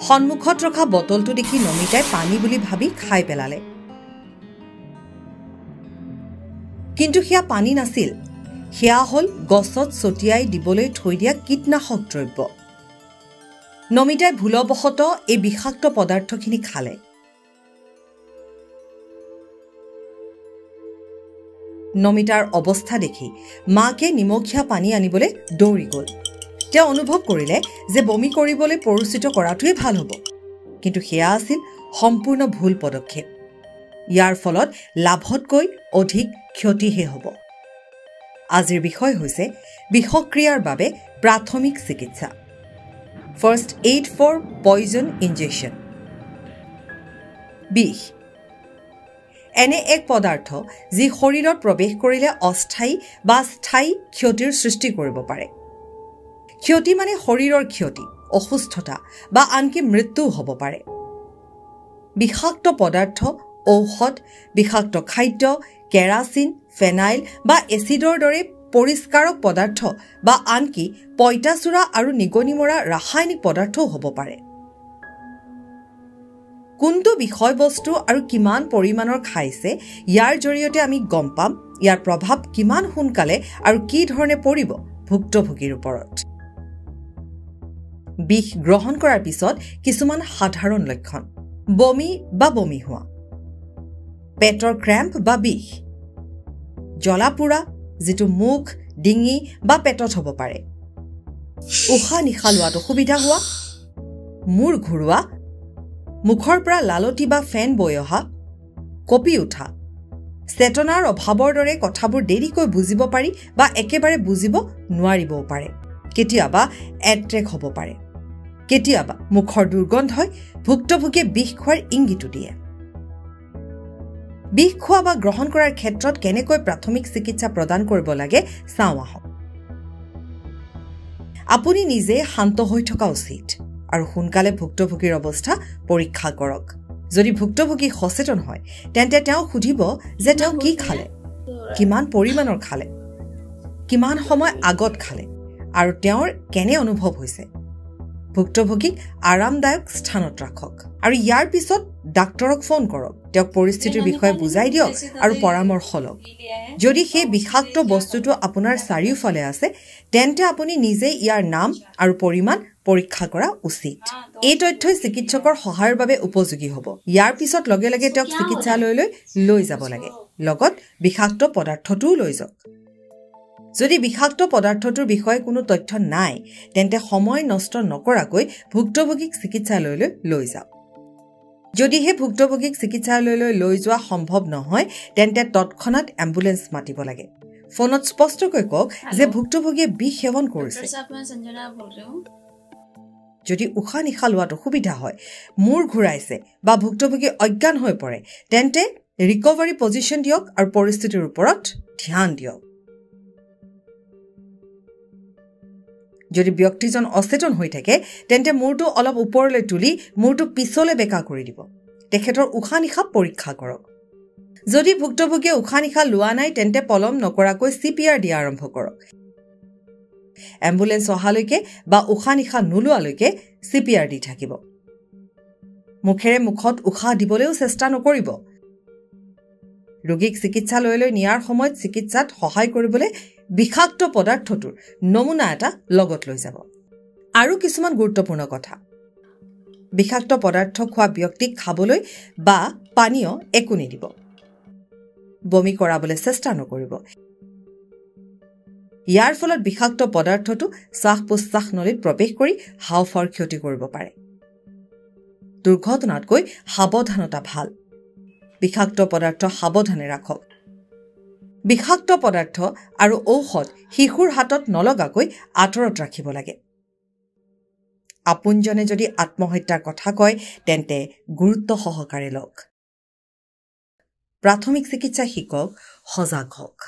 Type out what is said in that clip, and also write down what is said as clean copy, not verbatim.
সন্মুখত ৰখা বটলটো দেখি নমিতাই পানী বুলি ভাবি খাই পেলালে। কিন্তু সেয়া পানী নাছিল, সেয়া হ'ল গছত ছটিয়াই দিবলৈ থৈ দিয়া কীটনাশক দ্ৰব্য। নমিতাই ভুলবশতঃ এই বিষাক্ত পদাৰ্থখিনি খালে। নমিতাৰ অৱস্থা দেখি মাকে নিমখীয়া পানী আনিবলৈ দৌৰি গ'ল। তেওঁ অনুভৱ কৰিলে যে বমি কৰিবলৈ পৰিচিত কৰাটোৱে ভাল হ'ব, কিন্তু সেয়া আছিল সম্পূৰ্ণ ভুল পদক্ষেপ। ইয়াৰ ফলত লাভতকৈ অধিক ক্ষতিহে হ'ব। আজিৰ বিষয় হৈছে বিষক্ৰিয়াৰ বাবে প্ৰাথমিক চিকিৎসা, first aid for poison injection. বিষ এনে এক পদাৰ্থ যি শৰীৰত প্ৰৱেশ কৰিলে অস্থায়ী বা স্থায়ী ক্ষতিৰ সৃষ্টি কৰিব পাৰে। ক্ষতি মানে শৰীৰৰ ক্ষতি, অসুস্থতা বা আনকি মৃত্যুও হ'ব পাৰে। বিষাক্ত পদাৰ্থ, ঔষধ, বিষাক্ত খাদ্য, কেৰাচিন, ফেনাইল বা এচিডৰ দৰে পৰিষ্কাৰক পদাৰ্থ বা আনকি পঁইতাচোৰা আৰু নিগনি মৰা ৰাসায়নিক পদাৰ্থও হ'ব পাৰে। কোনটো বিষয়বস্তু আৰু কিমান পৰিমাণৰ খাইছে ইয়াৰ জৰিয়তে আমি গম পাম ইয়াৰ প্ৰভাৱ কিমান সোনকালে আৰু কি ধৰণে পৰিব ভুক্তভোগীৰ ওপৰত। বিষ গ্ৰহণ কৰাৰ পিছত কিছুমান সাধাৰণ লক্ষণ: বমি বা বমি হোৱা, পেটৰ ক্ৰেম্প বা বিষ, জ্বলা-পোৰা যিটো মুখ, ডিঙি বা পেটত হ'ব পাৰে, উশাহ নিশাহ লোৱাত অসুবিধা হোৱা, মূৰ ঘূৰোৱা, মুখৰ পৰা লালটি বা ফেন বৈ অহা, কঁপি উঠা, চেতনাৰ অভাৱৰ দৰে কথাবোৰ দেৰিকৈ বুজিব পাৰি বা একেবাৰে বুজিব নোৱাৰিবও পাৰে, কেতিয়াবা এট্ৰেক হ'ব পাৰে, কেতিয়াবা মুখৰ দুৰ্গন্ধই ভুক্তভোগীয়ে বিষ খোৱাৰ ইংগিতো দিয়ে। বিষ খোৱা বা গ্ৰহণ কৰাৰ ক্ষেত্ৰত কেনেকৈ প্ৰাথমিক চিকিৎসা প্ৰদান কৰিব লাগে চাওঁ আহক। আপুনি নিজে শান্ত হৈ থকা উচিত আৰু সোনকালে ভুক্তভোগীৰ অৱস্থা পৰীক্ষা কৰক। যদি ভুক্তভোগী সচেতন হয় তেন্তে তেওঁ সুধিব যে তেওঁ কি খালে, কিমান পৰিমাণৰ খালে, কিমান সময় আগত খালে আৰু তেওঁৰ কেনে অনুভৱ হৈছে। ভুক্তভোগীক আৰামদায়ক স্থানত ৰাখক আৰু ইয়াৰ পিছত ডাক্তৰক ফোন কৰক। তেওঁক পৰিস্থিতিৰ বিষয়ে বুজাই দিয়ক আৰু পৰামৰ্শ লওক। যদি সেই বিষাক্ত বস্তুটো আপোনাৰ চাৰিওফালে আছে তেন্তে আপুনি নিজে ইয়াৰ নাম আৰু পৰিমাণ পৰীক্ষা কৰা উচিত। এই তথ্যই চিকিৎসকৰ সহায়ৰ বাবে উপযোগী হ'ব। ইয়াৰ পিছত লগে লগে তেওঁক চিকিৎসালয়লৈ লৈ যাব লাগে, লগত বিষাক্ত পদাৰ্থটোও লৈ যাওক। যদি বিষাক্ত পদাৰ্থটোৰ বিষয়ে কোনো তথ্য নাই তেন্তে সময় নষ্ট নকৰাকৈ ভুক্তভোগীক চিকিৎসালয়লৈ লৈ যাওক। যদিহে ভুক্তভোগীক চিকিৎসালয়লৈ লৈ যোৱা সম্ভৱ নহয় তেন্তে তৎক্ষণাত এম্বুলেন্স মাতিব লাগে। ফোনত স্পষ্টকৈ কওক যে ভুক্তভোগীয়ে বিষ সেৱন কৰিছে। যদি উশাহ নিশাহ লোৱাত অসুবিধা হয়, মূৰ ঘূৰাইছে বা ভুক্তভোগী অজ্ঞান হৈ পৰে তেন্তে ৰিকভাৰী পজিশ্যন দিয়ক আৰু পৰিস্থিতিৰ ওপৰত ধ্যান দিয়ক। যদি ব্যক্তিজন অচেতন হৈ থাকে তেন্তে মূৰটো অলপ ওপৰলৈ তুলি মূৰটো পিছলৈ বেকা কৰি দিব। তেখেতৰ উশাহ নিশাহ পৰীক্ষা কৰক। যদি ভুক্তভোগীয়ে উশাহ নিশাহ লোৱা নাই তেন্তে পলম নকৰাকৈ CPR দিয়া আৰম্ভ কৰক। এম্বুলেন্স অহালৈকে বা উশাহ নিশাহ নোলোৱালৈকে CPR দি থাকিব। মুখেৰে মুখত উশাহ দিবলৈও চেষ্টা নকৰিব। ৰোগীক চিকিৎসালয়লৈ নিয়াৰ সময়ত চিকিৎসাত সহায় কৰিবলৈ বিষাক্ত পদাৰ্থটোৰ নমুনা এটা লগত লৈ যাব। আৰু কিছুমান গুৰুত্বপূৰ্ণ কথা: বিষাক্ত পদাৰ্থ খোৱা ব্যক্তিক খাবলৈ বা পানীয় একো নিদিব। বমি কৰাবলৈ চেষ্টা নকৰিব। ইয়াৰ ফলত বিষাক্ত পদাৰ্থটো শ্বাস-প্ৰশ্বাস নলীত প্ৰৱেশ কৰি হাওঁফাওঁৰ ক্ষতি কৰিব পাৰে। দুৰ্ঘটনাতকৈ সাৱধানতা ভাল। বিষাক্ত পদাৰ্থ সাৱধানে ৰাখক। বিষাক্ত পদাৰ্থ আৰু ঔষধ শিশুৰ হাতত নলগাকৈ আঁতৰত ৰাখিব লাগে। আপোনজনে যদি আত্মহত্যাৰ কথা কয় তেন্তে গুৰুত্ব সহকাৰে লওক। প্ৰাথমিক চিকিৎসা শিকক, সজাগ হওক।